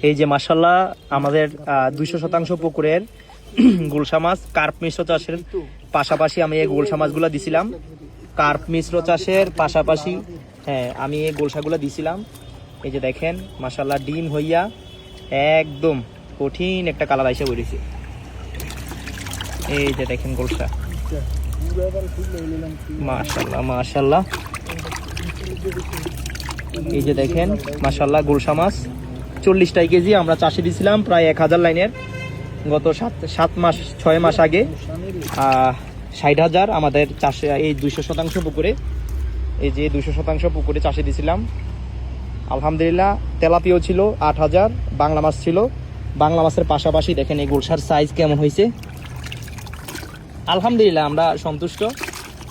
এই যে মাশাআল্লাহ আমাদের 200% পুকুরের গুলশা মাছ কার্প মিশ্র চাষের পাশাপাশি আমি এই গুলশা মাছগুলো দিছিলাম। কার্প মিশ্র চাষের পাশাপাশি হ্যাঁ আমি এই গুলশাগুলো দিছিলাম। এই যে দেখেন মাশাআল্লাহ ডিম হইয়া একদম কঠিন একটা কালার আইসা বেরিয়েছে। এই যে দেখেন গুলশা মাশাআল্লাহ মাশাআল্লাহ। এই যে দেখেন মাশাআল্লাহ গুলশা মাছ 40টাই কেজি আমরা চাষে দিয়েছিলাম প্রায় 1000 লাইনের। গত 6 মাস আগে 60,000 আমাদের চাষে এই 200% পুকুরে, এই যে 200% পুকুরে চাষে দিয়েছিলাম। আলহামদুলিল্লাহ তেলাপিও ছিল 8,000, বাংলা মাছ ছিল। বাংলা মাছের পাশাপাশি দেখেন এই গুলশার সাইজ কেমন হয়েছে। আলহামদুলিল্লাহ আমরা সন্তুষ্ট।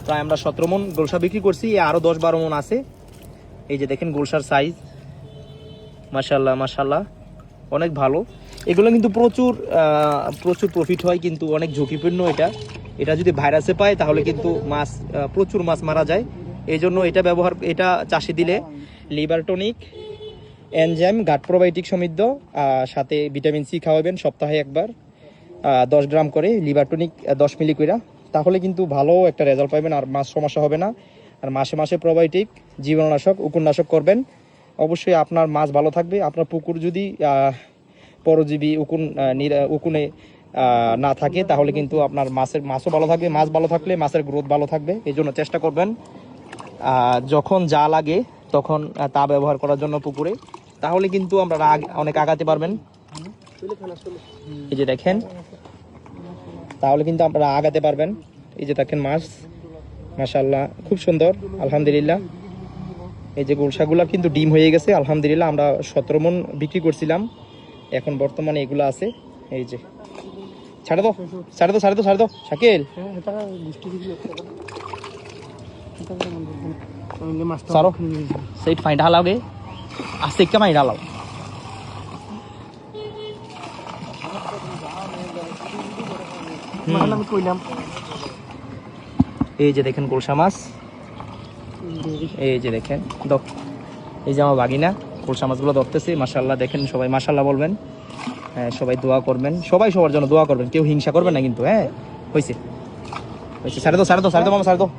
প্রায় আমরা 17 মণ গুলশা বিক্রি করছি, আরও 10-12 মণ আছে। এই যে দেখেন গুলশার সাইজ মাশাআল্লাহ মাশাআল্লাহ অনেক ভালো। এগুলো কিন্তু প্রচুর প্রফিট হয়, কিন্তু অনেক ঝুঁকিপূর্ণ। এটা যদি ভাইরাসে পায় তাহলে কিন্তু মাছ প্রচুর মাছ মারা যায়। এই জন্য এটা চাষে দিলে লিভার টনিক, এনজাইম, গাট প্রোবায়োটিক সমৃদ্ধ, সাথে ভিটামিন সি খাওয়াবেন সপ্তাহে একবার 10 গ্রাম করে, লিভার টনিক 10 মিলি করে, তাহলে কিন্তু ভালো একটা রেজাল্ট পাবেন আর মাছ সমস্যা হবে না। আর মাসে মাসে প্রোবায়োটিক, জীবাণুনাশক, উকুননাশক করবেন। অবশ্যই আপনার মাছ ভালো থাকবে। আপনার পুকুর যদি পরজীবী উকুনে না থাকে তাহলে কিন্তু আপনার মাছও ভালো থাকবে। মাছ ভালো থাকলে মাছের গ্রোথ ভালো থাকবে। এই জন্য চেষ্টা করবেন যখন যা লাগে তখন তা ব্যবহার করার জন্য পুকুরে, তাহলে কিন্তু আমরা অনেক আগাতে পারবেন। এই যে দেখেন তাহলে কিন্তু আপনারা আগাতে পারবেন। এই যে দেখেন মাছ মাশাআল্লাহ খুব সুন্দর আলহামদুলিল্লাহ। এই যে গুলশাগুলা কিন্তু ডিম হয়ে গেছে আলহামদুলিল্লাহ। আমরা 17 মণ বিক্রি করছিলাম, এখন বর্তমানে এগুলো আছে। এই যে ছাড়ে দাও শাকিল, সারো সেই ফাইন ঢালাওগে আস্তে একটা মাই ঢালাও। এই যে দেখেন গুলশা মাছ, এই যে দেখেন এই যে আমার বাগিনা গুলশা মাছগুলো ধরতেছে মাশাআল্লাহ। দেখেন সবাই মাশাআল্লাহ বলবেন, হ্যাঁ সবাই দোয়া করবেন, সবাই সবার জন্য দোয়া করবেন, কেউ হিংসা করবেন না কিন্তু। হ্যাঁ হয়েছে ছাড়ে দাও মামা ছাড়ে দাও।